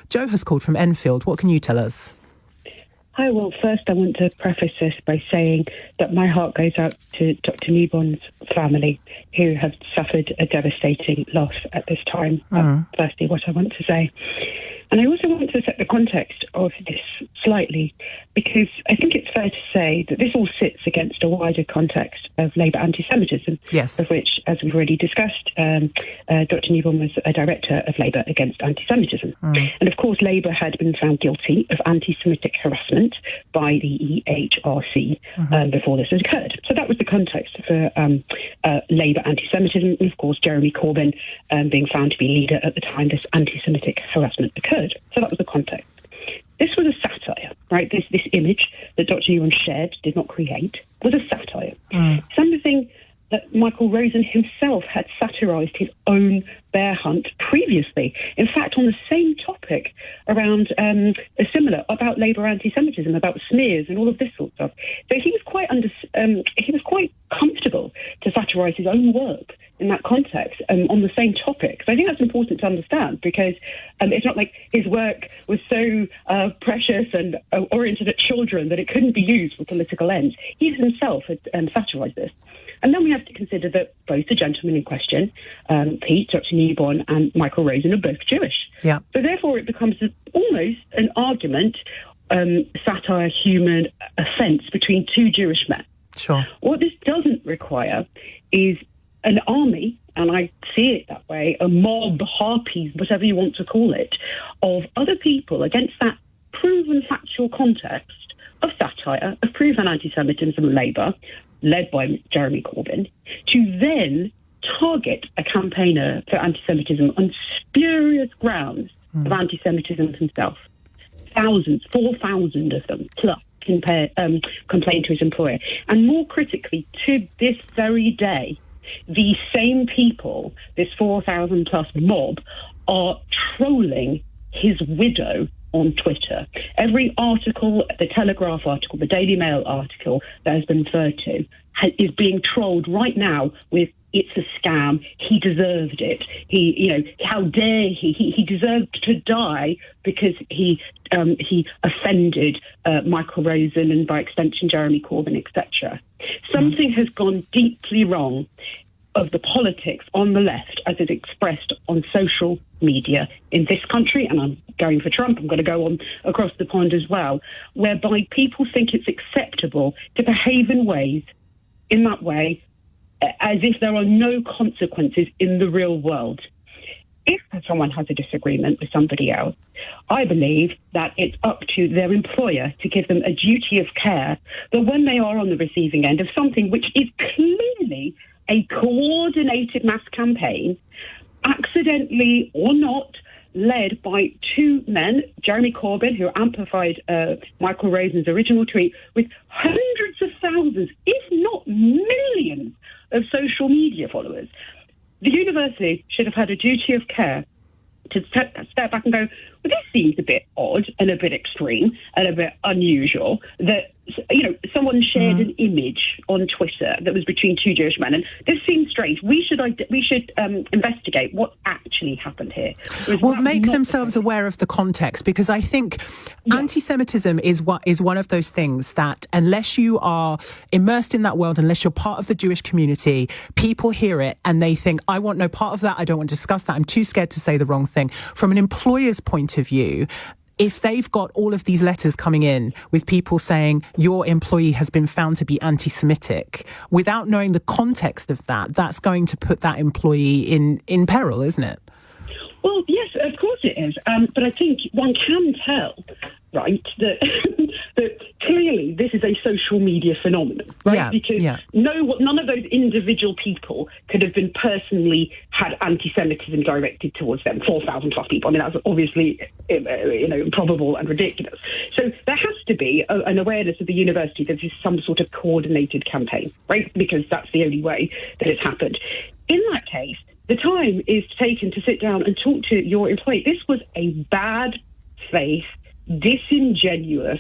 Joe has called from Enfield. What can you tell us? Hi, well, first I want to preface this by saying that my heart goes out to Dr. Newborn's family, who have suffered a devastating loss at this time. Firstly, what I want to say. And I also want to set the context of this slightly, because I think it's fair to say that this all sits against a wider context of Labour anti-Semitism, yes, of which, as we've already discussed, Dr. Newborn was a director of Labour against anti-Semitism. And of course, Labour had been found guilty of anti-Semitic harassment by the EHRC before this had occurred. So that was the context for Labour anti-Semitism, and of course, Jeremy Corbyn being found to be leader at the time this anti-Semitic harassment occurred. So that was the context. This was a satire, right? This image that Dr. Newborn shared, did not create, was a satire. Something that Michael Rosen himself had satirised his own bear hunt previously. In fact, on the same topic around about Labour anti-Semitism, about smears and all of this sort of stuff. So he was quite comfortable to satirise his own work in that context on the same topic. So I think that's important to understand, because it's not like his work was so precious and oriented at children that it couldn't be used for political ends. He himself had satirised this. And then we have to consider that both the gentlemen in question, Pete, Dr. Newborn, and Michael Rosen, are both Jewish. Yeah. So therefore it becomes almost an argument, satire, human offence between two Jewish men. Sure. What this doesn't require is an army, and I see it that way, a mob, harpies, whatever you want to call it, of other people against that proven factual context of satire, of proven anti-Semitism and Labour, led by Jeremy Corbyn, to then target a campaigner for anti-Semitism on spurious grounds of anti-Semitism himself. 4,000 of them plus complained to his employer. And more critically, to this very day, the same people, this 4,000 plus mob, are trolling his widow on Twitter. Every article, the Telegraph article, the Daily Mail article that has been referred to is being trolled right now with "it's a scam, he deserved it, how dare he deserved to die because he offended Michael Rosen and by extension Jeremy Corbyn, etc. Something has gone deeply wrong of the politics on the left as it's expressed on social media in this country, and I'm going for Trump, I'm going to go on across the pond as well, whereby people think it's acceptable to behave in that way as if there are no consequences in the real world. If someone has a disagreement with somebody else, I believe that it's up to their employer to give them a duty of care that when they are on the receiving end of something which is clearly a coordinated mass campaign, accidentally or not, led by two men, Jeremy Corbyn, who amplified Michael Rosen's original tweet, with hundreds of thousands, if not millions, of social media followers. The university should have had a duty of care to step back and go, well, this seems a bit odd and a bit extreme and a bit unusual that, someone shared an image on Twitter that was between two Jewish men, and this seems strange. We should investigate what actually happened here. Well, make themselves aware of the context, because I think anti-Semitism is one of those things that unless you are immersed in that world, unless you're part of the Jewish community, people hear it and they think, I want no part of that, I don't want to discuss that, I'm too scared to say the wrong thing. From an employer's point of view, if they've got all of these letters coming in with people saying your employee has been found to be anti-Semitic, without knowing the context of that, that's going to put that employee in peril, isn't it? Well, yes, of course it is. But I think one can tell, right, that clearly this is a social media phenomenon, right? Yeah, because none of those individual people could have been personally had anti-Semitism directed towards them. 4,000 plus people. I mean, that's obviously improbable and ridiculous. So there has to be an awareness of the university that this is some sort of coordinated campaign, right? Because that's the only way that it's happened. In that case, the time is taken to sit down and talk to your employee. This was a bad faith, disingenuous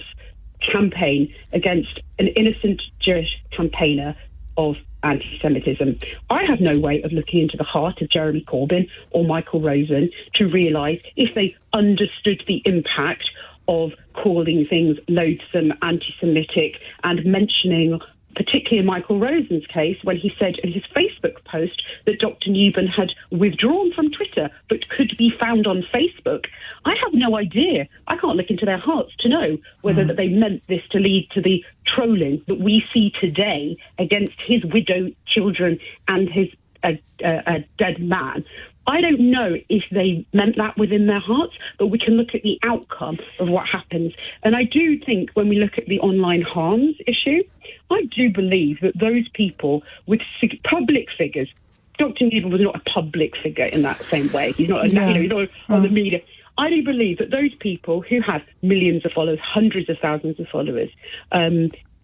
campaign against an innocent Jewish campaigner of anti-Semitism. I have no way of looking into the heart of Jeremy Corbyn or Michael Rosen to realise if they understood the impact of calling things loathsome, anti-Semitic, and mentioning, particularly in Michael Rosen's case, when he said in his Facebook post that Dr. Newman had withdrawn from Twitter but could be found on Facebook. I have no idea. I can't look into their hearts to know whether that they meant this to lead to the trolling that we see today against his widow, children, and his dead man. I don't know if they meant that within their hearts, but we can look at the outcome of what happens. And I do think when we look at the online harms issue, I do believe that those people with public figures, Dr. Newman was not a public figure in that same way. He's not, he's not on the media. I do believe that those people who have millions of followers, hundreds of thousands of followers, there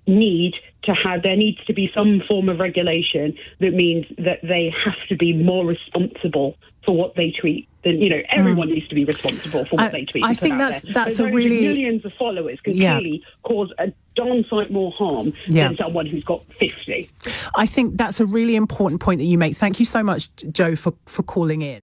needs to be some form of regulation that means that they have to be more responsible for what they tweet. Then, everyone needs to be responsible for what they tweet. I think that's a really... Millions of followers can clearly cause a darn sight more harm than someone who's got 50. I think that's a really important point that you make. Thank you so much, Joe, for calling in.